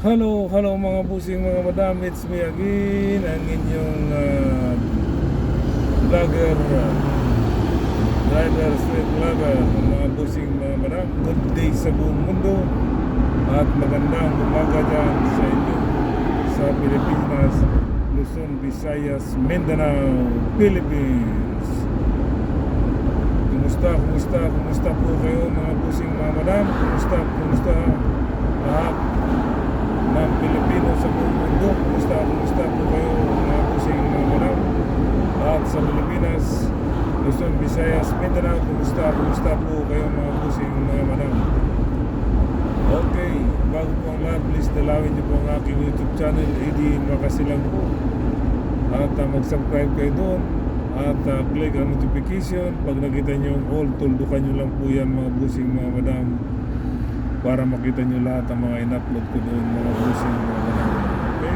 Hello, hello mga busing mga madam, it's me again, ang inyong vlogger, driver, street vlogger, mga busing mga madam. Good day sa buong mundo at magandang umaga dyan sa inyo sa Pilipinas, Luzon, Visayas, Mindanao, Philippines. Kumusta po kayo mga busing mga madam? Kumusta lahat ng Pilipino sa buong mundo? Kumusta po kayo mga busing mga madam? At sa Pilipinas, Luzon, Visayas, Mindanao, kumusta po kayo mga busing mga madam? Okay, bago po ang lahat, please dalawin niyo po ang aking YouTube channel, AD Makasilang po. At mag-subscribe kayo doon at click ang notification. Pag nakita niyo yung all, tuldukan niyo lang po yan mga busing mga madam, para makita nyo lahat ang mga in-upload ko doon mga busing mga madam. Okay?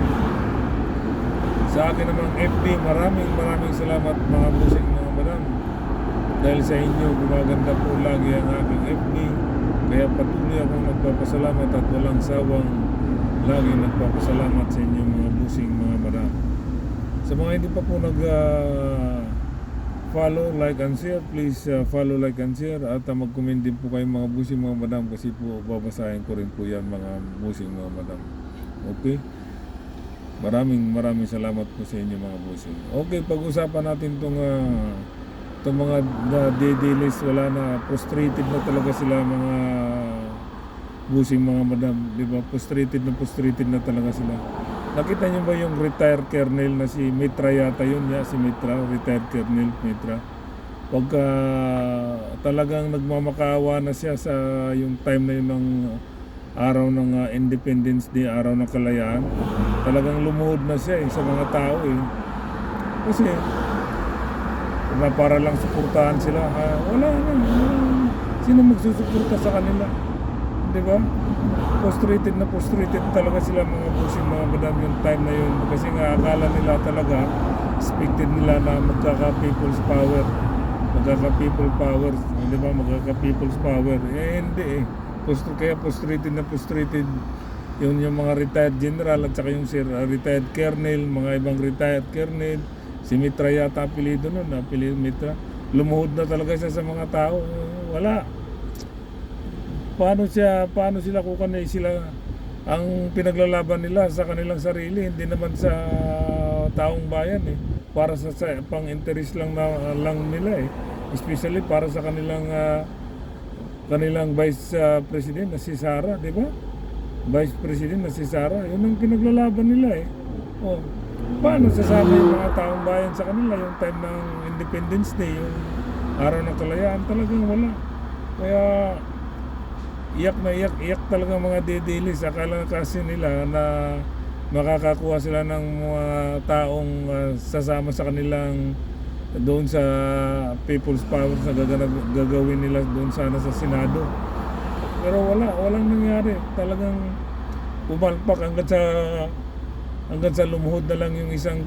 Sa akin namang FB, maraming salamat mga busing mga madam. Dahil sa inyo, gumaganda po lagi ang aking FB. Kaya patuloy akong nagpapasalamat at walang sawang lagi nagpapasalamat sa inyo mga busing mga madam. Sa mga hindi pa po follow, like and share, please follow, like and share at mag-comment din po kayo mga busing mga madam, kasi po babasahin ko rin po yan mga busing mga madam. Okay? Maraming salamat po sa inyo mga busing. Okay, pag-usapan natin itong mga dedilis, wala na, frustrated na talaga sila mga busing mga madam, di ba? Frustrated na talaga sila. Nakita niyo ba yung retired colonel na si Mitra yata yun, si Mitra, retired colonel Mitra. Pagka talagang nagmamakaawa na siya sa yung time na yun ng araw ng Independence Day, araw ng kalayaan, talagang lumuhod na siya sa mga tao Kasi na para lang suportahan sila, wala. Sino magsusuporta sa kanila? Di ba? Frustrated talaga sila mga busing mga madam yung time na yun, kasi nga akala nila talaga, expected nila na magkaka-people's power, di ba? Magkaka-people's power, hindi kaya frustrated yung mga retired general at saka yung retired colonel, mga ibang retired colonel, si Mitra yata apelido nun, Mitra, lumuhod na talaga siya sa mga tao. Wala. Paano sila kukanay sila ang pinaglalaban nila sa kanilang sarili, hindi naman sa taong bayan para sa pang-interest lang nila especially para sa kanilang vice president na si Sara, di ba? Vice president na si Sara, yun ang pinaglalaban nila paano sasama yung mga taong bayan sa kanila yung time ng Independence Day, yung araw ng kalayaan? Talagang wala. Kaya iyak talaga mga dedilis. Akala kasi nila na makakakuha sila ng mga taong sasama sa kanilang doon sa people's power na gagawin nila doon sana sa Senado. Pero walang nangyari. Talagang pumalpak hanggang sa lumuhod na lang yung isang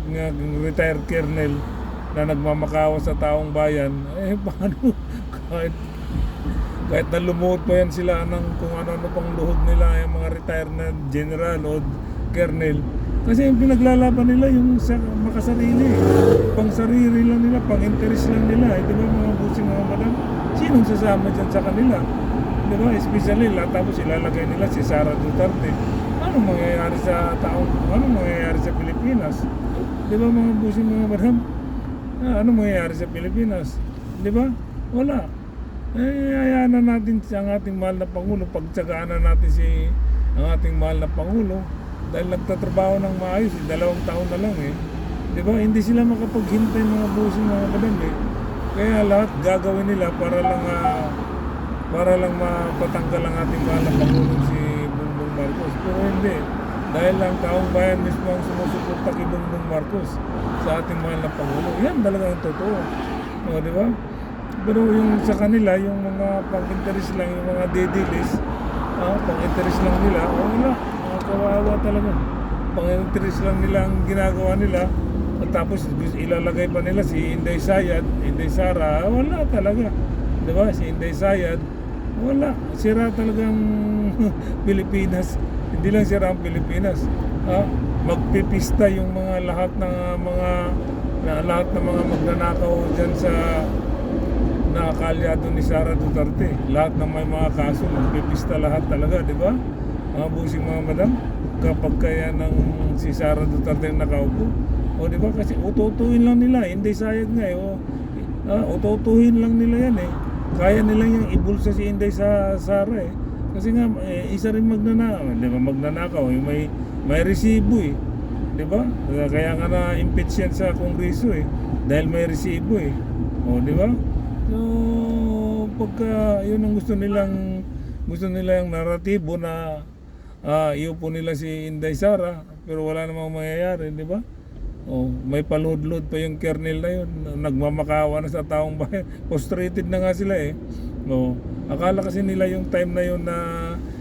retired colonel na nagmamakawa sa taong bayan. Paano kahit na lumuhod pa yan sila ng kung ano pang luhod nila, yung mga retired na general o colonel, kasi yung pinaglalaban nila yung makasarili, pang sarili lang nila, pang interest lang nila, di ba mga busing mga madam? Sinong sasama dyan sa kanila? Di ba? Especially tapos ilalagay nila si Sara Duterte. Anong mangyayari sa Pilipinas? Di ba mga busing mga madam? Anong mangyayari sa Pilipinas? Di ba? Wala. Hayaan na natin ang ating mahal na Pangulo, pagtsagaan na natin ang ating mahal na Pangulo, dahil nagtatrabaho ng maayos, 2 taon na lang di ba? Hindi sila makapaghintay mga busing mga madam kaya lahat gagawin nila para lang mapatanggal ang ating mahal na Pangulo si Bongbong Marcos. Pero hindi, dahil lang taong bayan mismo ang sumusuporta kay Bongbong Marcos sa ating mahal na Pangulo. Yan talaga ang totoo, di ba? Pero yung sa kanila, yung mga pang-interest lang, yung mga dedilis, pang-interest lang nila, wala, kawawa talaga. Pang-interest lang nila ang ginagawa nila, at tapos ilalagay pa nila si Inday Sara, wala talaga. Diba? Si Inday Sayad, Wala, sira talagang Pilipinas. Hindi lang sira ang Pilipinas. Ha? Magpipista yung mga lahat ng mga magnanakaw diyan sa nakakalyado ni Sara Duterte. Lahat ng may mga kaso, magpipista lahat talaga, di ba? Mga busing mga madam, kapag kaya ng si Sara Duterte ang nakaupo. O di ba? Kasi ututuhin lang nila, hindi sayad nga eh. Ututuhin lang nila yan eh. Kaya nila yung ibulsa si Inday sa Sara eh. Kasi nga, isa rin magnanakaw. Di ba? Magnanakaw, may resibo eh. Di ba? Kaya nga na-impeach yan sa Kongreso eh. Dahil may resibo eh. O di ba? So, pagka yun ang gusto nila yung naratibo na iupo nila si Inday Sara, pero wala namang mangyayari, di ba? Oh, may paludlod pa yung kernel na yun. Nagmamakawa na sa taong bayan. Frustrated na nga sila eh. Oh, akala kasi nila yung time na yun na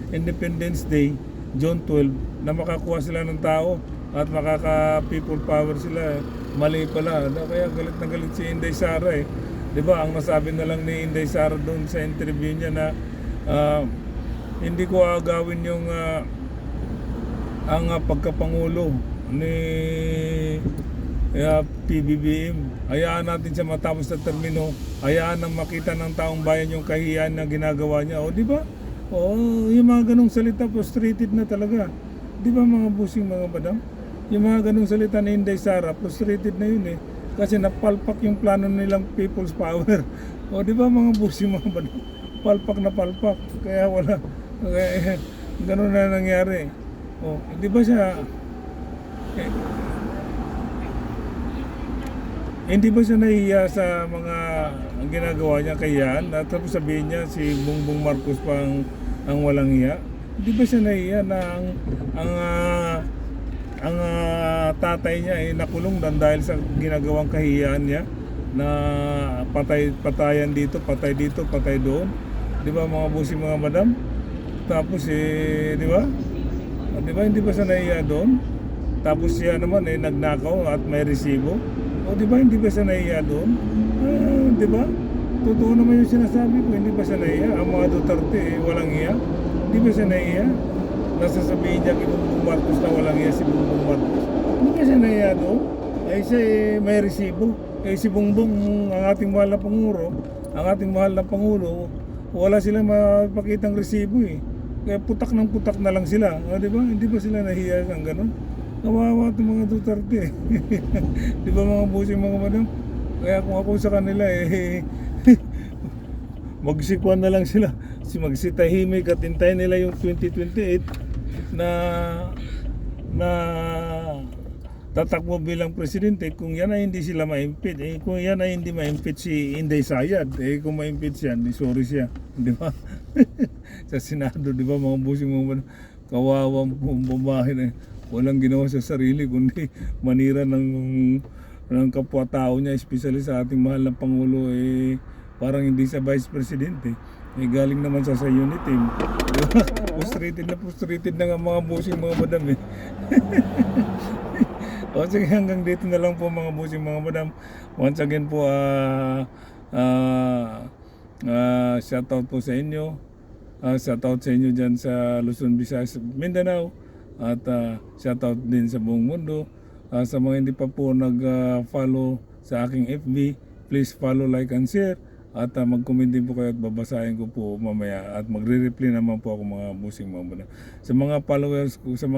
Independence Day, June 12, na makakuha sila ng tao at makaka people power sila. Mali pala. Kaya galit na galit si Inday Sara eh. 'Di ba? Ang nasabi na lang ni Inday Sara doon sa interview niya na hindi ko agawin yung ang pagkapangulo ni PBBM. Hayaan natin siya matapos sa termino. Hayaan nang makita ng taong bayan yung kahihiyan na ginagawa niya. O di ba? O yung mga ganong salita, frustrated na talaga. Di ba mga busing mga madam? Yung mga ganong salita ni Inday Sara, frustrated na yun eh. Kasi napalpak yung plano nilang people's power. O di ba mga busing mga madam? Palpak na palpak. Kaya wala. Kaya, ganun na nangyari. O, di ba siya... hindi ba siya nahiya sa mga ang ginagawa niya kay Yan? At tapos sabihin niya si Bongbong Marcos pa ang walang hiya? Hindi ba siya nahiya na ang tatay niya ay nakulong dahil sa ginagawang kahiyaan niya na patayan dito, patay dito, patay doon? Di ba mga busi mga madam? Tapos di ba? Di ba hindi ba siya nahiya doon? Tapos siya naman nagnakaw at may resibo. O di ba hindi ba siya nahiya doon? Di ba? Totoo naman yung sinasabi ko, hindi ba siya nahiya? Ang mga Duterte walang hiya. Hindi ba siya nahiya? Nasasabihin niya kay Bongbong Marcos na walang hiya si Bongbong Marcos. Hindi ba siya nahiya doon? Ay siya may resibo. Si Bongbong, ang ating mahal na Pangulo, wala silang mapakitang resibo eh. Kaya putak na lang sila. O, di ba? Hindi ba sila nahiya ng ganun? Kawawa itong mga Duterte. Di ba mga busing mga madam? Kaya kung ako sa kanila magsikuan na lang sila. Magsitahimik at hintayin nila yung 2028 na tatakbo bilang presidente. Kung yan ay hindi sila ma-impeach, kung yan ay hindi ma-impeach si Inday Sayad, kung ma-impeach yan, sorry siya. Di ba? Sa Senado, di ba mga busing mga madam? Kawawang bumahin walang ginawa sa sarili kundi manira ng kapwa-tao niya, especially sa ating mahal na Pangulo parang hindi sa Vice Presidente. Galing naman sa unit team. Frustrated na nga mga busing mga madam O sige, hanggang dito na lang po mga busing mga madam. Once again po shout out po sa inyo. Shout out sa inyo dyan sa Luzon, Visayas, Mindanao. At shoutout din sa buong mundo. Sa mga hindi pa po nag-follow sa aking FB, please follow, like, and share. At mag-comment din po kayo at babasahin ko po mamaya. At magre-reply naman po ako mga busing mga muna. Sa mga followers ko, sa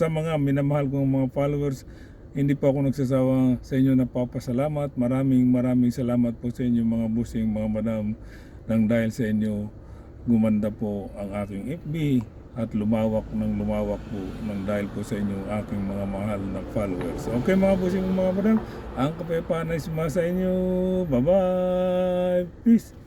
mga minamahal kong mga followers, hindi po ako nagsasawa sa inyo napapasalamat. Maraming salamat po sa inyo mga busing mga madam. Nang dahil sa inyo, gumanda po ang aking FB. At lumawak po ng dahil po sa inyo aking mga mahal na followers. Okay mga busing mga madam, ang kapayapaan ay sumasa inyo. Bye bye! Peace!